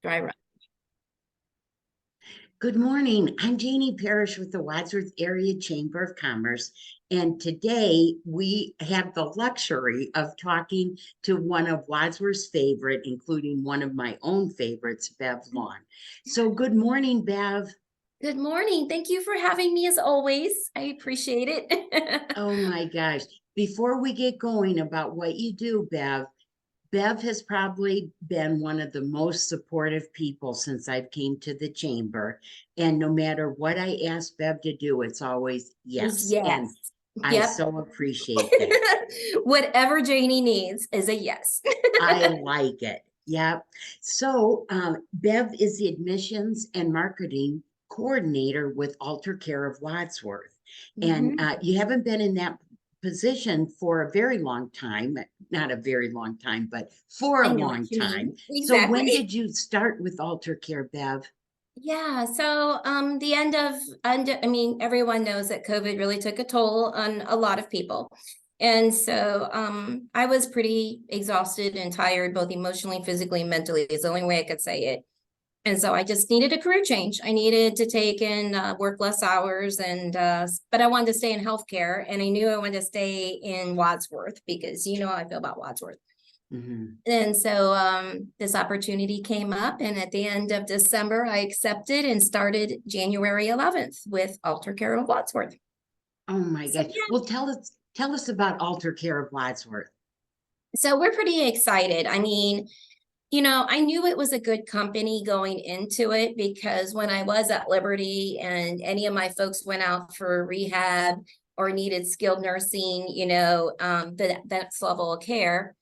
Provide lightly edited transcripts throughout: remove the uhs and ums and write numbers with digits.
Dry run. Good morning. I'm Janie Parrish with the Wadsworth Area Chamber of Commerce, and today we have the luxury of talking to one of Wadsworth's favorite, including one of my own favorites, Bev Lawn. So good morning, Bev. Good morning. Thank you for having me as always. I appreciate it. Oh my gosh. Before we get going about what you do, Bev has probably been one of the most supportive people since I came to the chamber. And no matter what I ask Bev to do, it's always yes. Yes. And I Yep. so appreciate that. Whatever Janie needs is a yes. I like it. Yep. So Bev is the admissions and marketing coordinator with Alter Care of Wadsworth. And Mhm. you haven't been in that position for a very long time, not a very long time, but for I a know long what you time. mean. So when Exactly. did you start with Alter Care, Bev? Yeah, so the I mean, everyone knows that COVID really took a toll on a lot of people. And so I was pretty exhausted and tired, both emotionally, physically, and mentally, is the only way I could say it. And so I just needed a career change. I needed to take in work less hours, and but I wanted to stay in healthcare, and I knew I wanted to stay in Wadsworth because you know how I feel about Wadsworth. Mhm. And so this opportunity came up, and at the end of December, I accepted and started January 11th with Alter Care of Wadsworth. Oh my So gosh. Well, tell us about Alter Care of Wadsworth. so we're pretty excited. I mean, you know, I knew it was a good company going into it because when I was at Liberty and any of my folks went out for rehab or needed skilled nursing, you know, that level of care,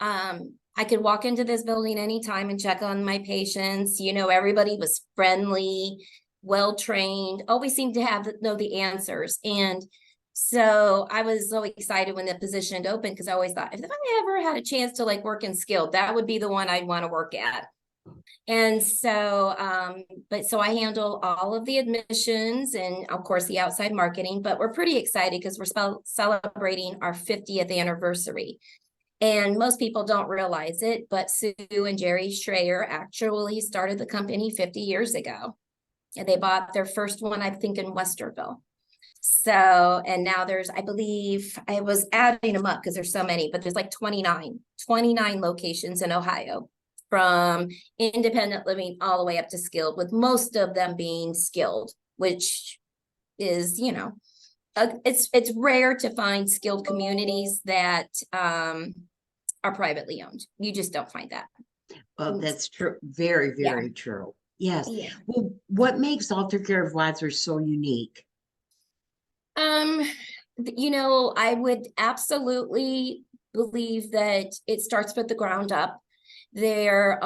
I could walk into this building anytime and check on my patients. You know, everybody was friendly, well trained, always seemed to know the answers. And so I was so excited when the position opened because I always thought if I ever had a chance to like work in skilled, that would be the one I'd want to work at. And so, so I handle all of the admissions and of course the outside marketing, but we're pretty excited because we're celebrating our 50th anniversary. And most people don't realize it, but Sue and Jerry Schreier actually started the company 50 years ago. And they bought their first one, I think, in Westerville. So, and now there's, I believe, I was adding them up because there's so many, but there's like 29 locations in Ohio, from independent living all the way up to skilled, with most of them being skilled, which is, you know, it's rare to find skilled communities that are privately owned. You just don't find that. Well, that's true. Very, Yeah. very true. Yes. Yeah. Well, what makes Alter Care of Wadsworth so unique? Um, you know, I would absolutely believe that it starts with the ground up. They are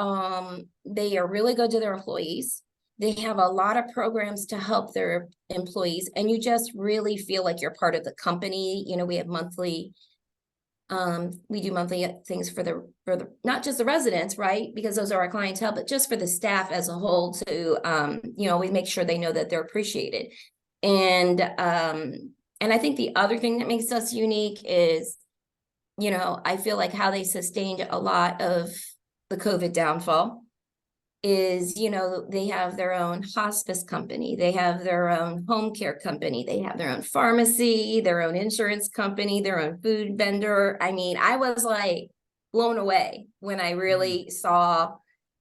really good to their employees. They have a lot of programs to help their employees, and you just really feel like you're part of the company. You know, we do monthly things for the not just the residents, right? Because those are our clientele, but just for the staff as a whole to you know, we make sure they know that they're appreciated. And I think the other thing that makes us unique is, you know, I feel like how they sustained a lot of the COVID downfall is, you know, they have their own hospice company, they have their own home care company, they have their own pharmacy, their own insurance company, their own food vendor. I mean, I was like blown away when I Mhm. really saw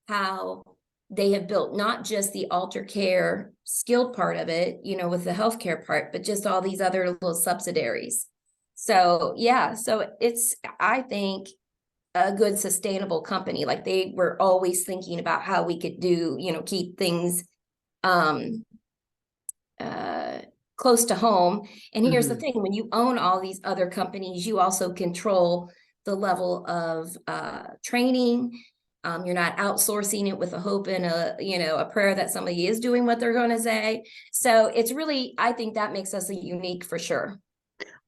how they have built not just the Alter Care skilled part of it, you know, with the healthcare part, but just all these other little subsidiaries. So yeah, so it's, I think, a good sustainable company. Like they were always thinking about how we could do, you know, keep things um uh close to home. And here's the Mhm. thing, when you own all these other companies, you also control the level of training. You're not outsourcing it with a hope and a, you know, a prayer that somebody is doing what they're going to say. So it's really, I think that makes us a unique for sure.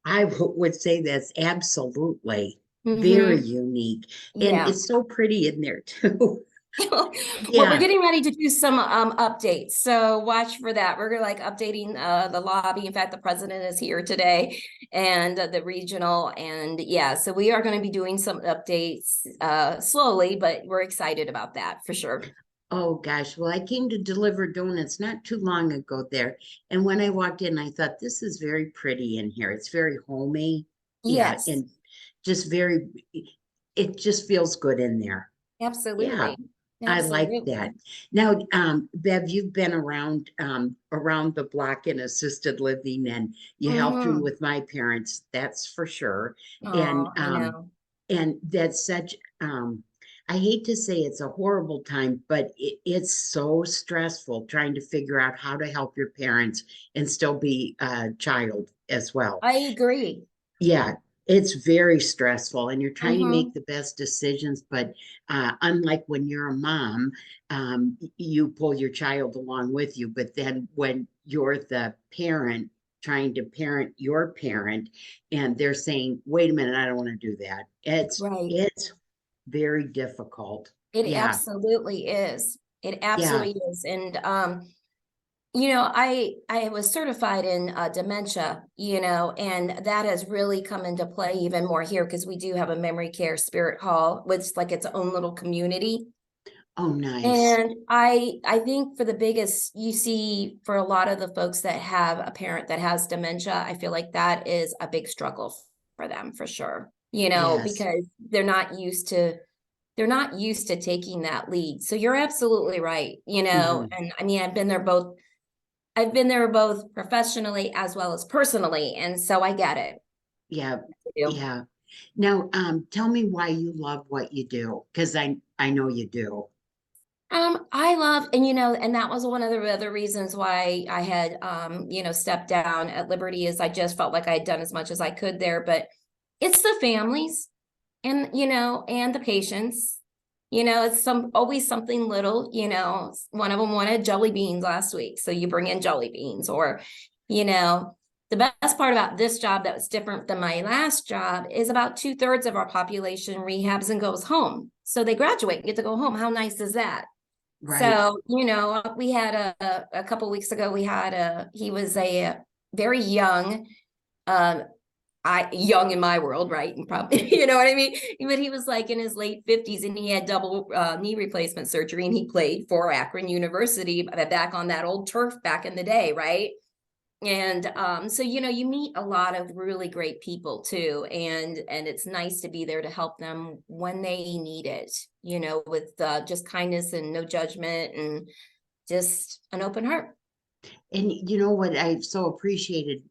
Would say that's absolutely very Mm-hmm. unique. And Yeah. it's so pretty in there too. Well, we're Yeah. getting ready to do some updates, so watch for that. We're like updating the lobby. In fact, the president is here today, and the regional, and yeah, so we are going to be doing some updates slowly, but we're excited about that for sure. Oh gosh, well, I came to deliver donuts not too long ago there. And when I walked in, I thought this is very pretty in here. It's very homey. Yeah, Yes, and just very, it just feels good in there. Yeah, absolutely. I like that. Absolutely. Now, Bev, you've been around the block in assisted living and you helped me Mm-hmm. with my parents, that's for sure. And Oh, I know. that's such I hate to say it's a horrible time, but it's so stressful trying to figure out how to help your parents and still be a child as well. I agree. Yeah, it's very stressful and you're trying to make Mm-hmm. the best decisions, but unlike when you're a mom, you pull your child along with you. But then when you're the parent trying to parent your parent and they're saying, wait a minute, I don't want to do that. Right. It's very difficult. It Yeah, absolutely is. It yeah. absolutely is. And you know, I was certified in dementia, you know, and that has really come into play even more here because we do have a memory care spirit hall with like its own little community. Oh, nice. And I think for the biggest, you see for a lot of the folks that have a parent that has dementia, I feel like that is a big struggle for them for sure. You know, Yes. because they're not used to taking that lead. So you're absolutely right, you know, Hmm. and I mean I've been there both professionally as well as personally, and so I get it. Yeah, I do. yeah. Now, tell me why you love what you do, because I know you do. I love, and you know, and that was one of the other reasons why I had, you know, stepped down at Liberty is I just felt like I had done as much as I could there, but it's the families and, you know, and the patients, you know, it's always something little, you know, one of them wanted jelly beans last week. So you bring in jelly beans or, you know, the best part about this job that was different than my last job is about 2/3 of our population rehabs and goes home. So they graduate and get to go home. How nice is that? Right, So, you know, we had a couple weeks ago, he was a very young, um, young in my world, right? And probably, you know what I mean? But he was like in his late 50s and he had double knee replacement surgery and he played for Akron University back on that old turf back in the day, right? And so you know you meet a lot of really great people too, and it's nice to be there to help them when they need it, you know, with just kindness and no judgment and just an open heart. and you know what I so appreciated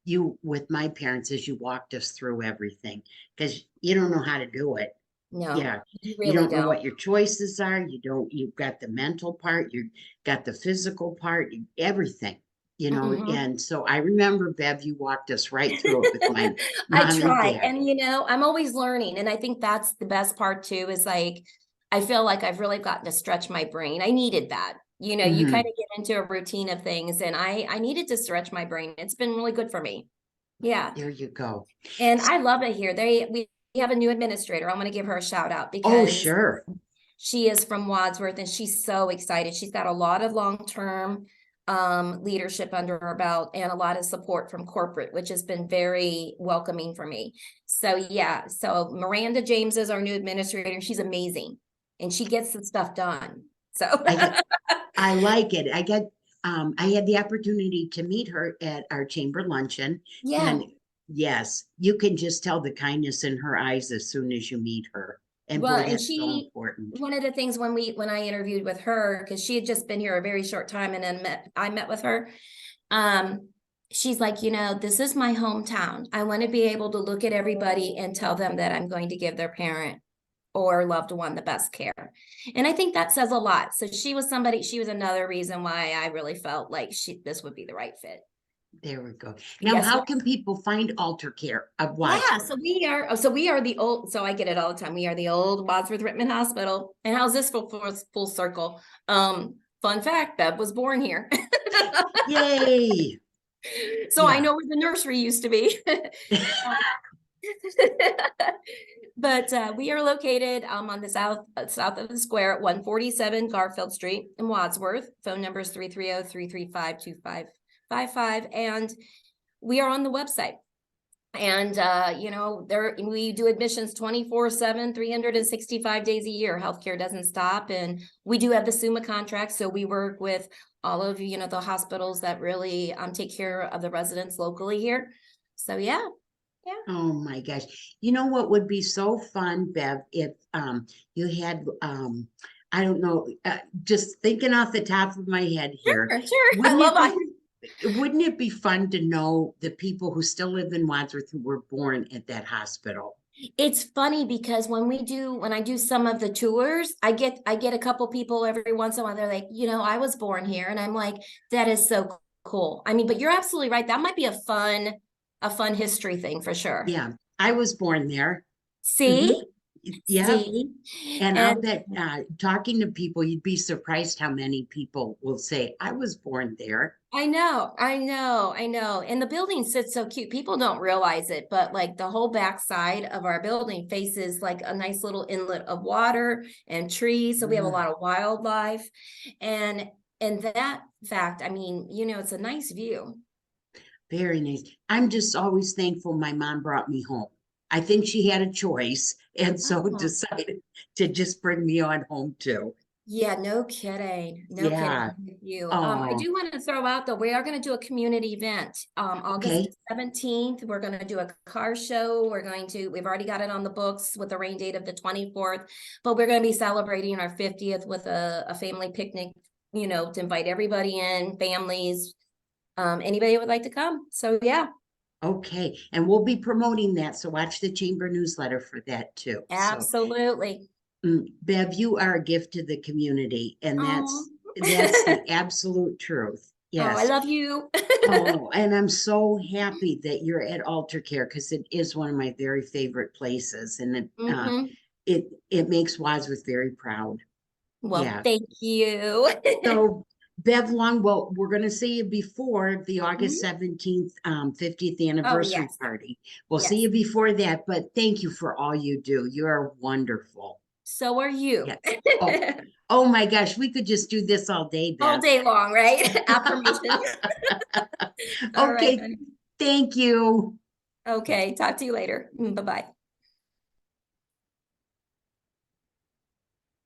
you with my parents as you walked us through everything, because you don't know how to do it. No, Yeah, you you really don't know don't. what your choices are. You've got the mental part, you've got the physical part, everything, Mhm. and so I remember, Bev, you walked us right through it with my I mom and try, dad. and you know, I'm always learning, and I think that's the best part too. Is like, I feel like I've really gotten to stretch my brain. I needed that. You know, you kind Hmm. of get into a routine of things, and I needed to stretch my brain. It's been really good for me. Yeah, There you go. and I love it here. We have a new administrator. I'm going to give her a shout out Oh, because sure. she is from Wadsworth and she's so excited. She's got a lot of long-term leadership under her belt and a lot of support from corporate, which has been very welcoming for me. So yeah, so Miranda James is our new administrator. She's amazing and she gets the stuff done. So I I like it. I had the opportunity to meet her at our chamber luncheon, yeah. and yes, you can just tell the kindness in her eyes as soon as you meet her. And Well, boy, and that's so important. one of the things when I interviewed with her, because she had just been here a very short time and then I met with her. Um, she's like, you know, this is my hometown. I want to be able to look at everybody and tell them that I'm going to give their parent or loved one the best care. And I think that says a lot. So she was another reason why I really felt like this would be the right fit. There we go. Now, Yes, how can people find Alter Care of yeah, Wadsworth? so we are the old, so I get it all the time. We are the old Wadsworth Whitman Hospital. And how's this full circle? Fun fact, Bev was born here. Yay! So I Yeah. know where the nursery used to be. But we are located on the south of the square at 147 Garfield Street in Wadsworth. Phone number is 330-335-2555. And we are on the website. And you know, there we do admissions 24/7, 365 days a year. Healthcare doesn't stop. And we do have the SUMA contract. So we work with all of, you know, the hospitals that really take care of the residents locally here. So yeah. Yeah. Oh my gosh. You know what would be so fun, Bev, if you had I don't know, just thinking off the top of my head here, Sure, sure. I wouldn't love it it. be wouldn't it be fun to know the people who still live in Wadsworth who were born at that hospital? It's funny because when I do some of the tours, I get a couple people every once in a while. They're like, you know, I was born here, and I'm like, that is so cool. I mean, but you're absolutely right. That might be a fun history thing for sure. Yeah, I was born there. See, Hmm. Yeah, see, and I'll and bet talking to people, you'd be surprised how many people will say, I was born there. I know, I know, I know. And the building sits so cute. People don't realize it, but like the whole back side of our building faces like a nice little inlet of water and trees. So we have a Mm, lot of wildlife. And that fact, I mean, you know, it's a nice view. very nice. I'm just always thankful my mom brought me home. I think she had a choice and so Oh, decided to just bring me on home too. yeah, no kidding. No kidding. Yeah. I'm with you. I Oh, do want to throw out though, we are going to do a community event. August okay. 17th, we're going to do a car show. We've already got it on the books with the rain date of the 24th, but we're going to be celebrating our 50th with a family picnic, you know, to invite everybody in, families, anybody would like to come. So yeah, Okay. And we'll be promoting that. So watch the chamber newsletter for that too. So absolutely. Bev, you are a gift to the community, and Oh, that's the absolute truth. oh, I Yes. love you. Oh, and I'm so happy that you're at Altar Care because it is one of my very favorite places, and Hmm. it makes Wadsworth very proud. Well, Yeah. thank you. So Bev Long, well, we're gonna see you before the August Mhm. 17th 50th Oh, anniversary yes. party. We'll see Yes. you before that, but thank you for all you do. You are wonderful. So are you. Yes. Oh, oh my gosh, we could just do this all day, All Bev. day long, right? Affirmations. All right, Okay, honey. thank you. Okay, talk to you later. Bye-bye.